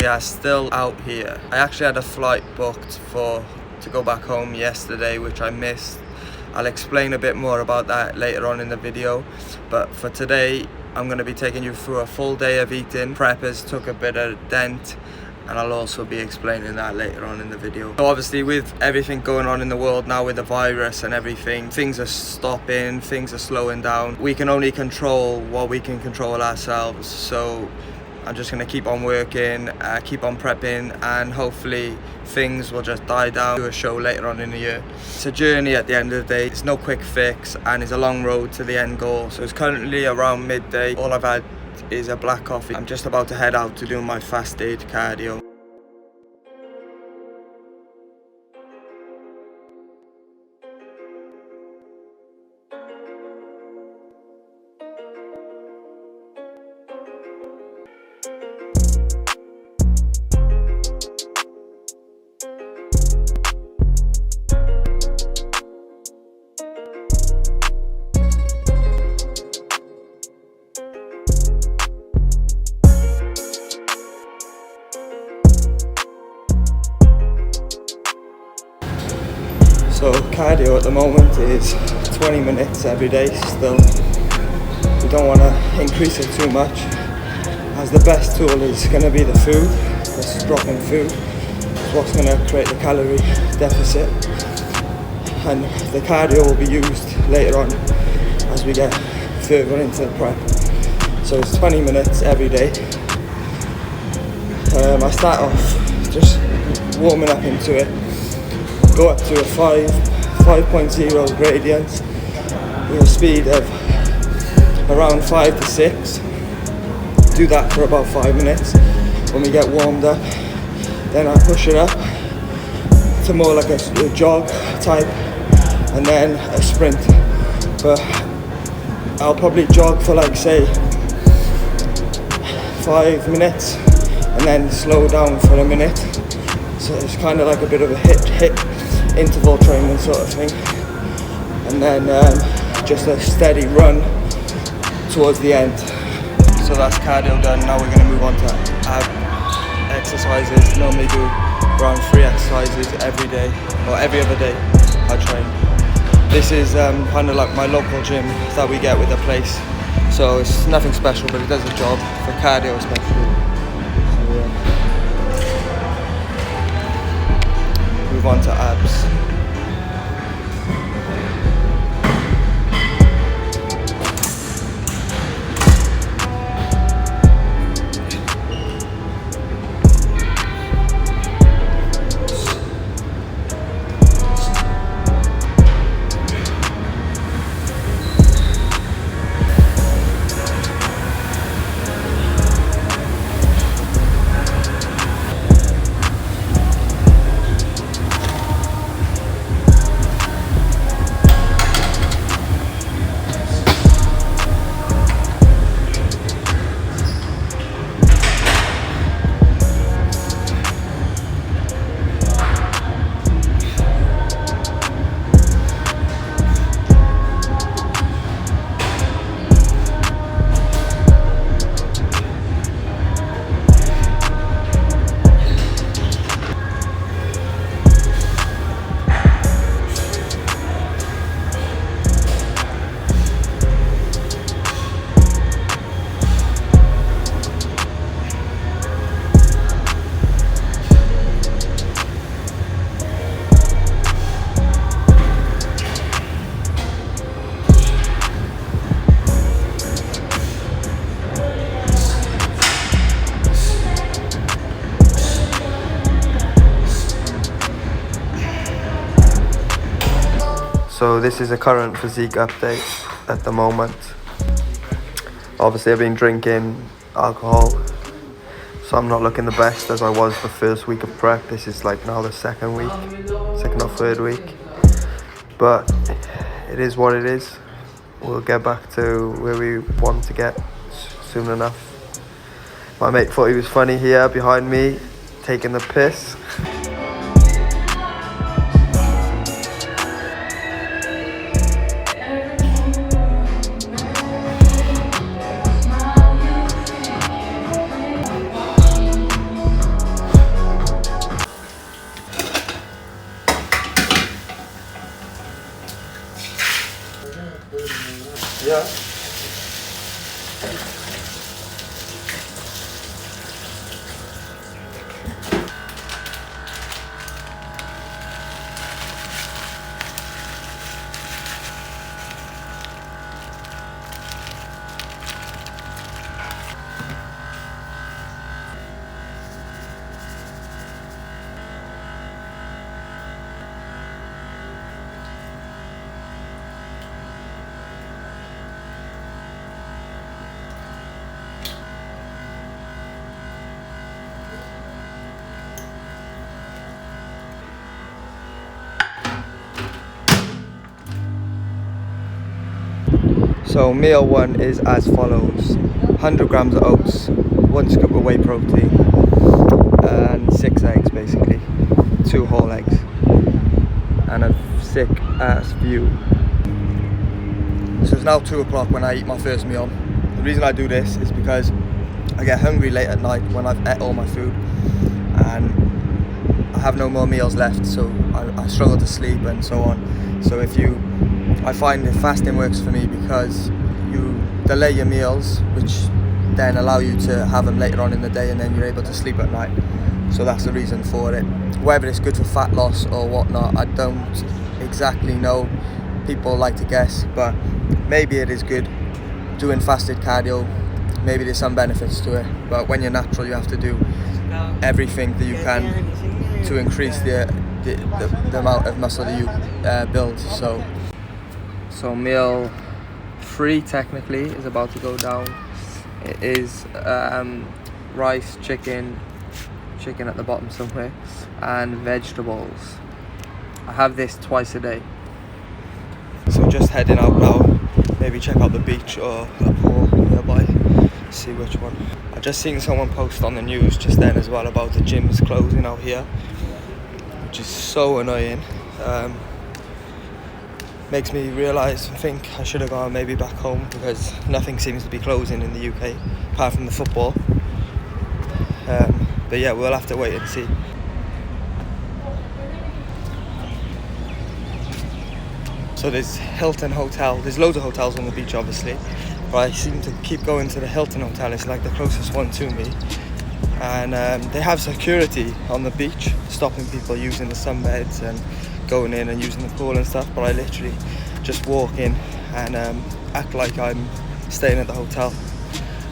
we are still out here. I actually had a flight booked to go back home yesterday, which I missed. I'll explain a bit more about that later on in the video, but for today I'm going to be taking you through a full day of eating. Preppers took a bit of dent, and I'll also be explaining that later on in the video. So obviously, with everything going on in the world now with the virus and everything, things are stopping, things are slowing down. We can only control what we can control ourselves. So I'm just gonna keep on working, keep on prepping, and hopefully things will just die down. Do a show later on in the year. It's a journey at the end of the day. It's no quick fix, and it's a long road to the end goal. So it's currently around midday. All I've had is a black coffee. I'm just about to head out to do my fasted cardio. So cardio at the moment is 20 minutes every day still. We don't want to increase it too much, as the best tool is going to be the food. This dropping food is what's going to create the calorie deficit, and the cardio will be used later on as we get further into the prep. So it's 20 minutes every day. I start off just warming up into it. Go up to a 5.0 gradient with a speed of around 5 to 6. Do that for about 5 minutes. When we get warmed up, then I push it up to more like a jog type, and then a sprint. But I'll probably jog for like say 5 minutes and then slow down for a minute. So it's kind of like a bit of a hit interval training sort of thing, and then just a steady run towards the end. So that's cardio done. Now we're going to move on to ab exercises. Normally do around 3 exercises every day, or every other day I train. This is kind of like my local gym that we get with the place, so it's nothing special, but it does a job for cardio especially. So yeah. Move on to abs. So this is a current physique update at the moment. Obviously I've been drinking alcohol, so I'm not looking the best as I was the first week of prep. This is like now the second or third week. But it is what it is. We'll get back to where we want to get soon enough. My mate thought he was funny here behind me, taking the piss. Yeah. So meal 1 is as follows: 100 grams of oats, 1 scoop of whey protein, and 6 eggs basically, 2 whole eggs, and a sick ass view. So it's now 2 o'clock when I eat my first meal. The reason I do this is because I get hungry late at night when I've ate all my food and I have no more meals left, so I struggle to sleep and so on. So I find that fasting works for me because you delay your meals, which then allow you to have them later on in the day, and then you're able to sleep at night. So that's the reason for it. Whether it's good for fat loss or whatnot, I don't exactly know. People like to guess, but maybe it is good. Doing fasted cardio, maybe there's some benefits to it, but when you're natural you have to do everything that you can to increase the amount of muscle that you build. So meal 3 technically is about to go down. It is rice, chicken at the bottom somewhere, and vegetables. I have this twice a day. So just heading out now, maybe check out the beach or a pool nearby, see which one. I just seen someone post on the news just then as well about the gyms closing out here, which is so annoying. Makes me realise and think I should have gone maybe back home, because nothing seems to be closing in the UK apart from the football. But yeah, we'll have to wait and see. So there's Hilton Hotel, there's loads of hotels on the beach obviously, but I seem to keep going to the Hilton Hotel. It's like the closest one to me, and they have security on the beach stopping people using the sunbeds and going in and using the pool and stuff, but I literally just walk in and act like I'm staying at the hotel,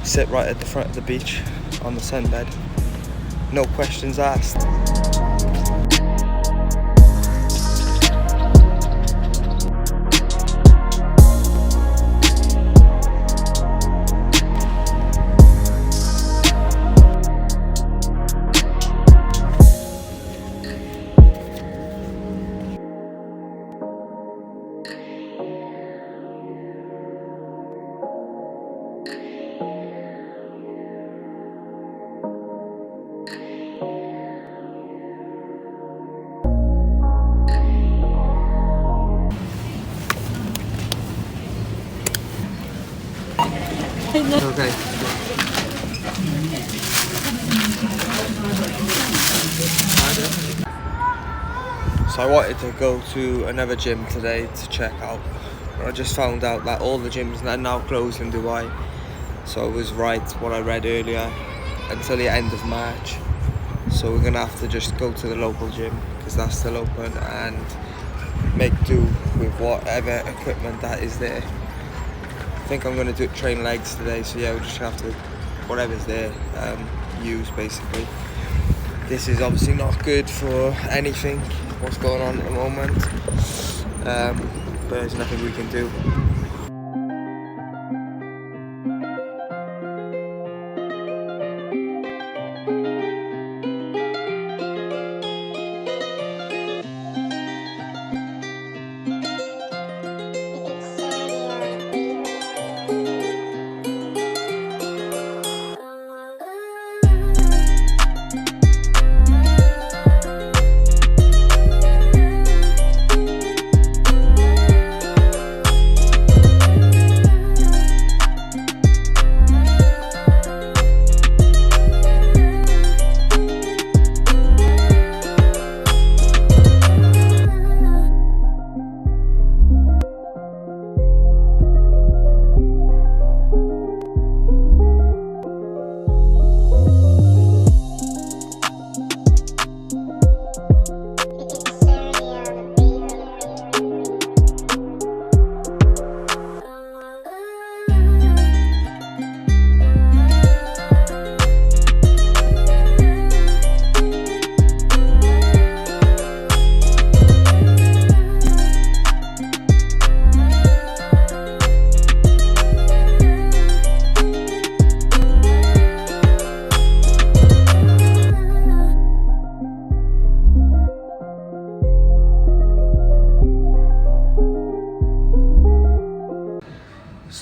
sit right at the front of the beach on the sunbed, no questions asked. Okay. So I wanted to go to another gym today to check out, but I just found out that all the gyms are now closed in Dubai. So it was right what I read earlier, until the end of March. So we're gonna have to just go to the local gym because that's still open and make do with whatever equipment that is there. I think I'm going to train legs today, so yeah, we'll just have to, whatever's there, use basically. This is obviously not good for anything, what's going on at the moment, but there's nothing we can do.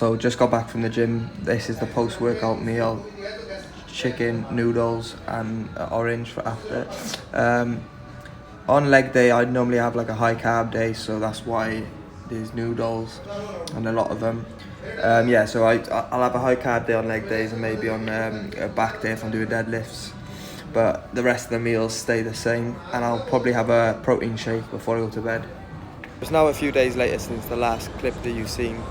So just got back from the gym. This is the post-workout meal: chicken, noodles, and orange for after. On leg day, I normally have like a high carb day, so that's why there's noodles and a lot of them. So I'll have a high carb day on leg days, and maybe on a back day if I'm doing deadlifts. But the rest of the meals stay the same, and I'll probably have a protein shake before I go to bed. It's now a few days later since the last clip that you've seen,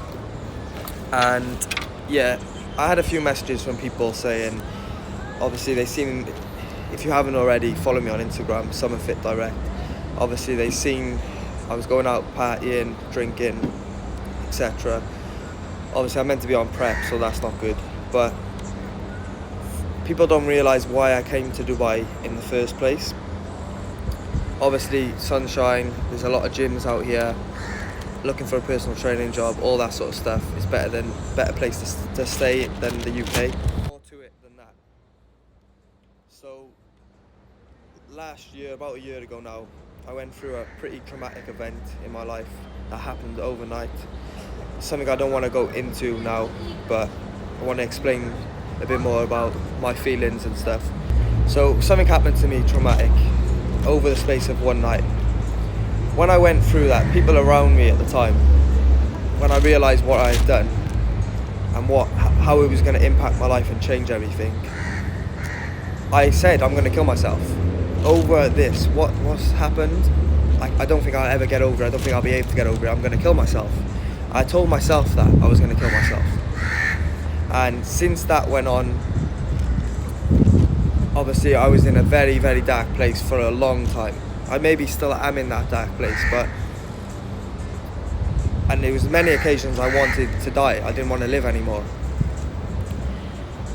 and yeah, I had a few messages from people saying, obviously they seen, if you haven't already, follow me on Instagram, summerfit.enquiries. Obviously they seen I was going out partying, drinking, etc. Obviously I'm meant to be on prep, so that's not good, but people don't realise why I came to Dubai in the first place. Obviously sunshine, there's a lot of gyms out here, looking for a personal training job, all that sort of stuff. It's better place to stay than the UK. More to it than that. So last year, about a year ago now, I went through a pretty traumatic event in my life that happened overnight. Something I don't want to go into now, but I want to explain a bit more about my feelings and stuff. So something happened to me traumatic over the space of one night. When I went through that, people around me at the time, when I realised what I had done and how it was going to impact my life and change everything, I said I'm going to kill myself over this. What's happened, I don't think I'll ever get over it. I don't think I'll be able to get over it. I'm going to kill myself. I told myself that I was going to kill myself. And since that went on, obviously I was in a very, very dark place for a long time. I maybe still am in that dark place, and there was many occasions I wanted to die. I didn't want to live anymore.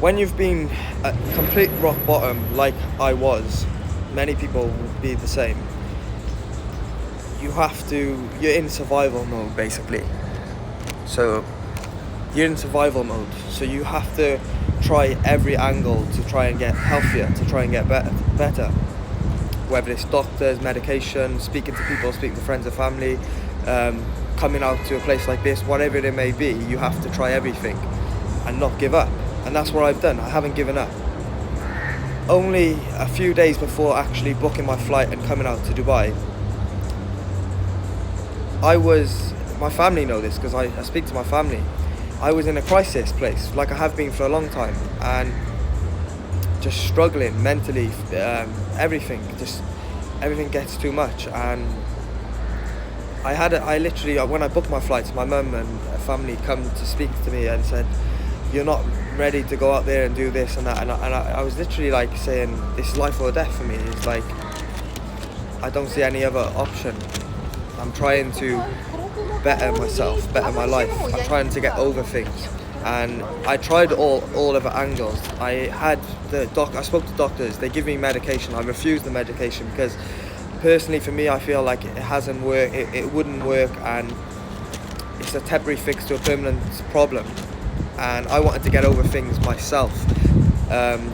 When you've been at complete rock bottom like I was, many people will be the same. You're in survival mode basically. So you're in survival mode, so you have to try every angle to try and get healthier, to try and get better. Whether it's doctors, medication, speaking to people, speaking to friends and family, coming out to a place like this, whatever it may be, you have to try everything and not give up. And that's what I've done. I haven't given up. Only a few days before actually booking my flight and coming out to Dubai, my family know this because I speak to my family. I was in a crisis place, like I have been for a long time, and just struggling mentally, everything gets too much. And I literally, when I booked my flights, my mum and family come to speak to me and said, you're not ready to go out there and do this and that, and I was literally like saying, this is life or death for me. It's like, I don't see any other option. I'm trying to better myself, better my life. I'm trying to get over things, and I tried all other angles. I spoke to doctors. They give me medication. I refused the medication because personally for me I feel like it hasn't worked. It wouldn't work, and it's a temporary fix to a permanent problem. And I wanted to get over things myself,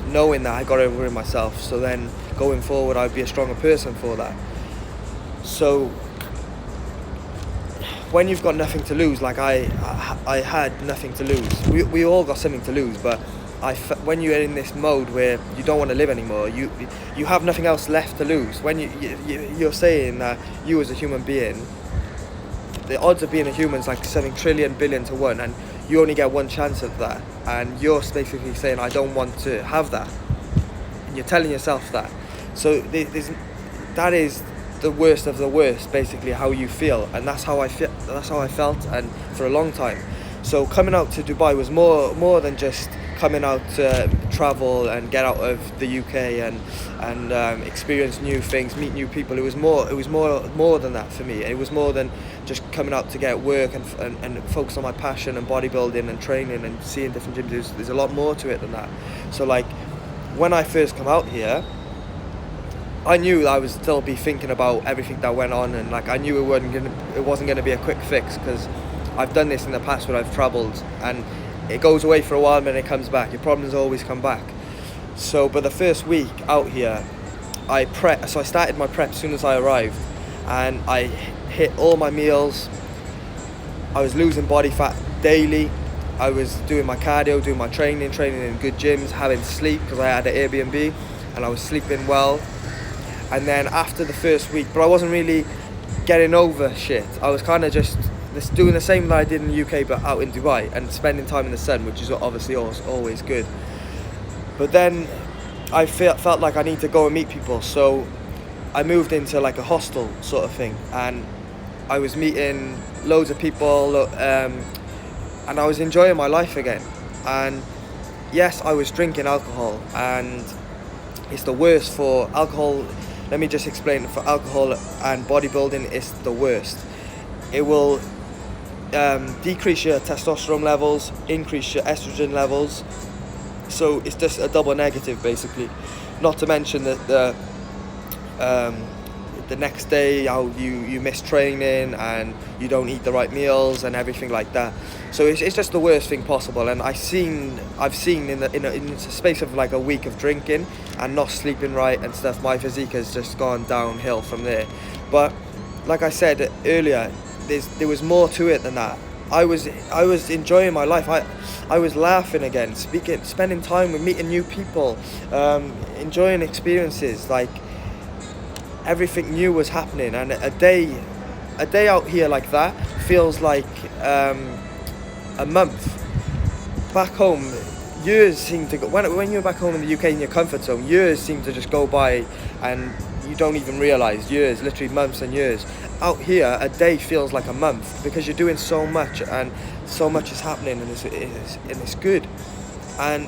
knowing that I got over it myself, so then going forward I'd be a stronger person for that. So when you've got nothing to lose, like I had nothing to lose. We all got something to lose, but when you're in this mode where you don't want to live anymore, you have nothing else left to lose. When you're saying that you as a human being, the odds of being a human is like 7 trillion billion to 1, and you only get one chance at that, and you're basically saying I don't want to have that, and you're telling yourself that. So that is the worst of the worst, basically, how you feel, and that's how I felt, and for a long time. So coming out to Dubai was more than just coming out to travel and get out of the UK and experience new things, meet new people. It was more than that for me. It was more than just coming out to get work and focus on my passion and bodybuilding and training and seeing different gyms. There's a lot more to it than that. So like when I first come out here, I knew I would still be thinking about everything that went on, and like I knew it wasn't going to be a quick fix, because I've done this in the past when I've travelled, and it goes away for a while and then it comes back. Your problems always come back. So but the first week out here, I started my prep as soon as I arrived, and I hit all my meals. I was losing body fat daily. I was doing my cardio, doing my training in good gyms, having sleep because I had an Airbnb and I was sleeping well. And then after the first week, but I wasn't really getting over shit. I was kind of just doing the same that I did in the UK but out in Dubai and spending time in the sun, which is obviously always good. But then I felt like I need to go and meet people, so I moved into like a hostel sort of thing, and I was meeting loads of people, and I was enjoying my life again. And yes, I was drinking alcohol, and it's the worst for alcohol. Let me just explain, for alcohol and bodybuilding, it's the worst. It will decrease your testosterone levels, increase your estrogen levels, so it's just a double negative basically. Not to mention that the next day how you miss training and you don't eat the right meals and everything like that. So it's just the worst thing possible. And I've seen in the space of like a week of drinking and not sleeping right and stuff, my physique has just gone downhill from there. But like I said earlier, there was more to it than that. I was enjoying my life. I was laughing again, spending time with meeting new people, enjoying experiences. Like everything new was happening, and a day out here like that feels like a month. Back home, years seem to go. When you're back home in the UK in your comfort zone, years seem to just go by, and you don't even realise. Years, literally months and years. Out here, a day feels like a month because you're doing so much, and so much is happening, and it's good. And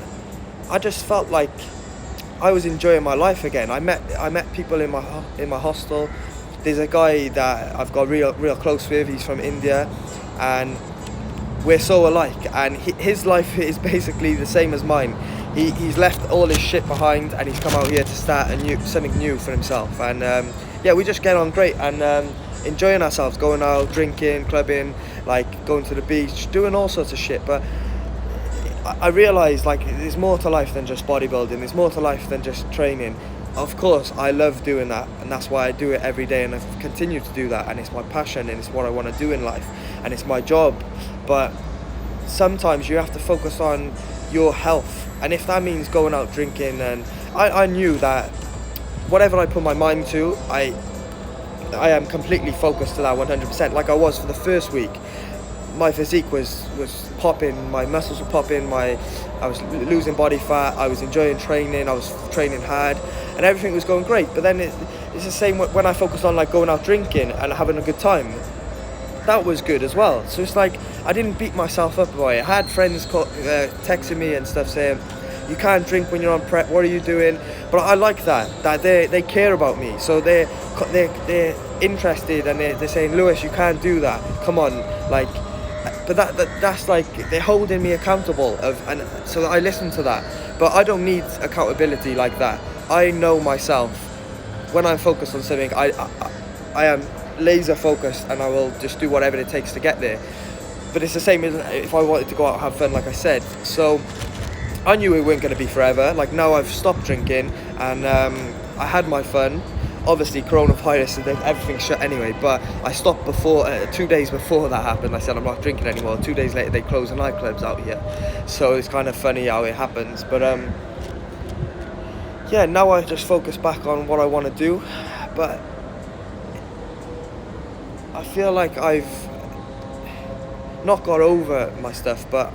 I just felt like I was enjoying my life again. I met people in my hostel. There's a guy that I've got real close with. He's from India, and we're so alike. And his life is basically the same as mine. He's left all his shit behind, and he's come out here to start something new for himself. And yeah, we just get on great and enjoying ourselves, going out, drinking, clubbing, like going to the beach, doing all sorts of shit. But I realised like there's more to life than just bodybuilding. There's more to life than just training. Of course, I love doing that, and that's why I do it every day, and I've continued to do that, and it's my passion, and it's what I want to do in life, and it's my job. But sometimes you have to focus on your health, and if that means going out drinking, and I knew that whatever I put my mind to, I am completely focused to that 100%, like I was for the first week. My physique was popping, my muscles were popping, I was losing body fat, I was enjoying training, I was training hard, and everything was going great. But then it's the same when I focused on like going out drinking and having a good time. That was good as well. So it's like I didn't beat myself up by it. I had friends texting me and stuff saying, you can't drink when you're on prep, what are you doing? But I like that they care about me. So they're interested, and they're saying, Lewis, you can't do that, come on, like. But that's like they're holding me accountable and so I listen to that. But I don't need accountability like that. I know myself. When I'm focused on something, I am laser focused, and I will just do whatever it takes to get there. But it's the same as if I wanted to go out and have fun, like I said. So I knew it weren't going to be forever. Like now I've stopped drinking, and I had my fun. Obviously coronavirus and everything's shut anyway, but I stopped before 2 days before that happened. I said I'm not drinking anymore. 2 days later they closed the nightclubs out here, so it's kind of funny how it happens. But yeah, now I just focus back on what I want to do. But I feel like I've not got over my stuff, but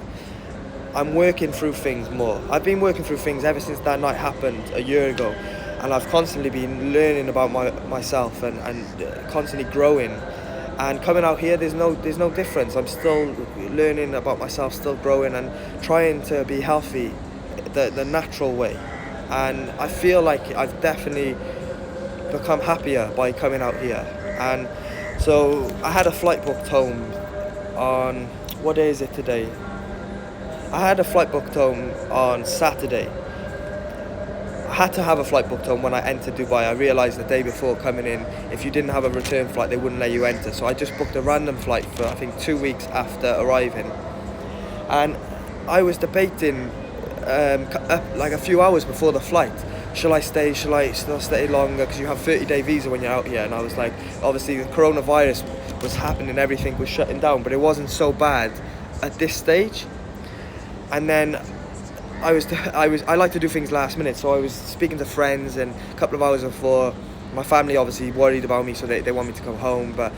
I'm working through things more. I've been working through things ever since that night happened a year ago. And I've constantly been learning about myself and constantly growing. And coming out here, there's no difference. I'm still learning about myself, still growing, and trying to be healthy the natural way. And I feel like I've definitely become happier by coming out here. And so I had a flight booked home on, what day is it today? I had a flight booked home on Saturday. I had to have a flight booked home when I entered Dubai. I realised the day before coming in, if you didn't have a return flight, they wouldn't let you enter. So I just booked a random flight for, I think, 2 weeks after arriving. And I was debating like a few hours before the flight. Shall I stay? Shall I still stay longer? Because you have 30-day visa when you're out here. And I was like, obviously the coronavirus was happening, everything was shutting down, but it wasn't so bad at this stage. And then I like to do things last minute, so I was speaking to friends, and a couple of hours before, my family obviously worried about me, so they want me to come home. But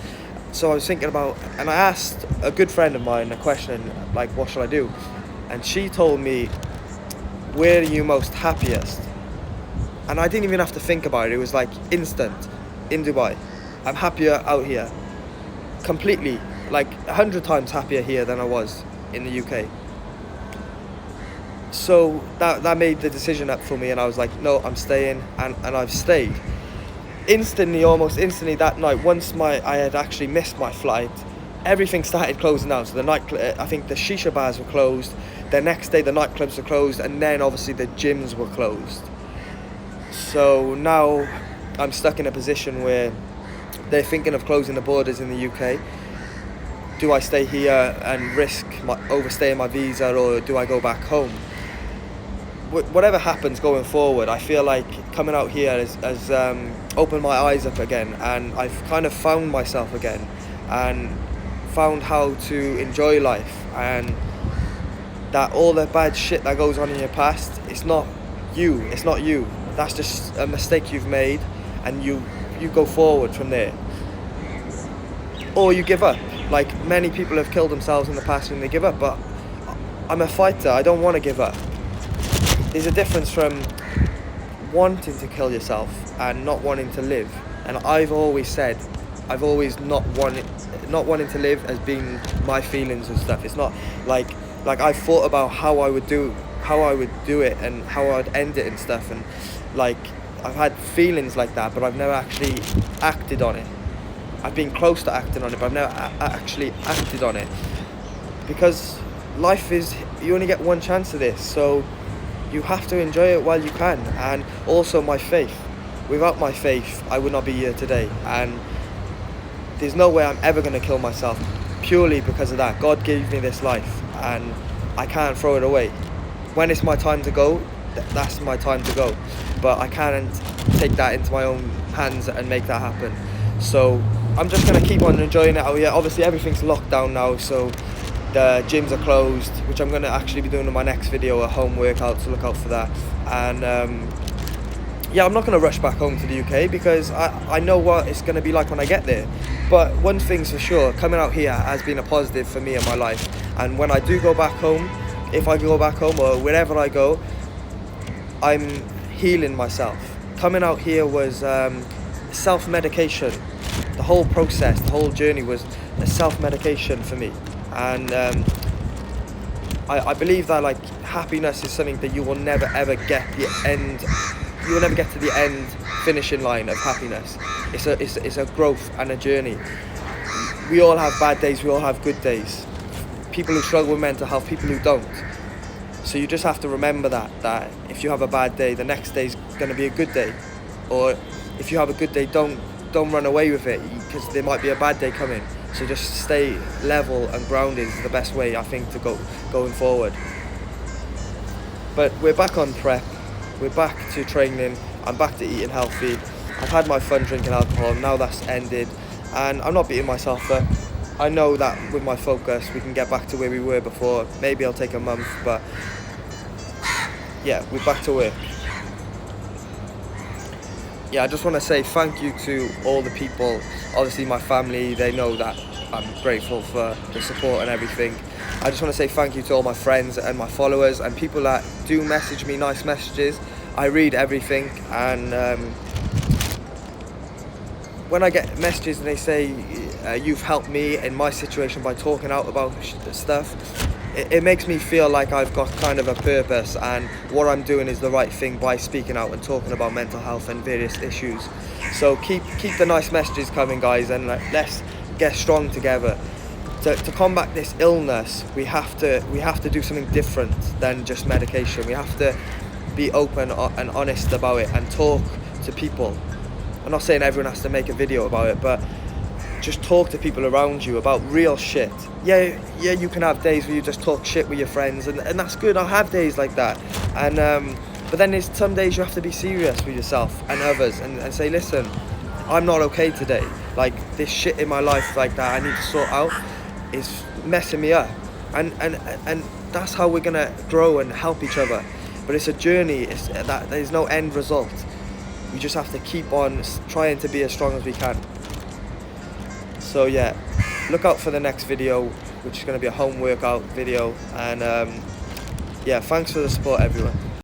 so I was thinking about, and I asked a good friend of mine a question, like, what should I do? And she told me, where are you most happiest? And I didn't even have to think about it. It was like instant. In Dubai, I'm happier out here, completely, like 100 times happier here than I was in the UK. So that made the decision up for me, and I was like, no, I'm staying, and I've stayed. Almost instantly that night, once I had actually missed my flight, everything started closing down. So I think the shisha bars were closed. The next day the nightclubs were closed, and then obviously the gyms were closed. So now I'm stuck in a position where they're thinking of closing the borders in the UK. Do I stay here and risk overstaying my visa, or do I go back home? Whatever happens going forward, I feel like coming out here has opened my eyes up again, and I've kind of found myself again, and found how to enjoy life, and that all the bad shit that goes on in your past, it's not you. That's just a mistake you've made, and you go forward from there. Or you give up. Like, many people have killed themselves in the past when they give up, but I'm a fighter, I don't want to give up. There's a difference from wanting to kill yourself and not wanting to live. And I've always not wanting to live as being my feelings and stuff. It's not like I've thought about how I would do it and how I'd end it and stuff, and like I've had feelings like that, but I've never actually acted on it. I've been close to acting on it, but I've never actually acted on it, because life is, you only get one chance of this, so you have to enjoy it while you can. And also my faith. Without my faith, I would not be here today, and there's no way I'm ever going to kill myself purely because of that. God gave me this life, and I can't throw it away. When it's my time to go, that's my time to go, but I can't take that into my own hands and make that happen. So I'm just going to keep on enjoying it out here. Obviously everything's locked down now, so the gyms are closed, which I'm going to actually be doing in my next video, a home workout, so look out for that. And yeah, I'm not going to rush back home to the UK, because I know what it's going to be like when I get there. But one thing's for sure, coming out here has been a positive for me in my life. And when I do go back home, if I go back home or wherever I go, I'm healing myself. Coming out here was self-medication. The whole process, the whole journey was a self-medication for me. And I believe that, like, happiness is something that you will never ever get the end. You will never get to the end finishing line of happiness. It's a growth and a journey. We all have bad days. We all have good days. People who struggle with mental health, people who don't. So you just have to remember that if you have a bad day, the next day's going to be a good day. Or if you have a good day, don't run away with it, because there might be a bad day coming. So just stay level and grounded is the best way, I think, to going forward. But we're back on prep. We're back to training. I'm back to eating healthy. I've had my fun drinking alcohol. Now that's ended, and I'm not beating myself up. I know that with my focus, we can get back to where we were before. Maybe I'll take a month, but yeah, we're back to work. Yeah, I just want to say thank you to all the people. Obviously my family, they know that I'm grateful for the support and everything. I just want to say thank you to all my friends and my followers and people that do message me nice messages. I read everything, and when I get messages and they say you've helped me in my situation by talking out about stuff, it makes me feel like I've got kind of a purpose, and what I'm doing is the right thing by speaking out and talking about mental health and various issues. So keep the nice messages coming, guys, and let's get strong together. To combat this illness, we have to do something different than just medication. We have to be open and honest about it and talk to people. I'm not saying everyone has to make a video about it, but just talk to people around you about real shit. Yeah, you can have days where you just talk shit with your friends, and that's good. I'll have days like that. And but then there's some days you have to be serious with yourself and others and say, listen, I'm not okay today. Like, this shit in my life like that I need to sort out is messing me up. and that's how we're gonna grow and help each other. But it's a journey. It's that there's no end result. We just have to keep on trying to be as strong as we can. So yeah, look out for the next video, which is going to be a home workout video. And yeah, thanks for the support, everyone.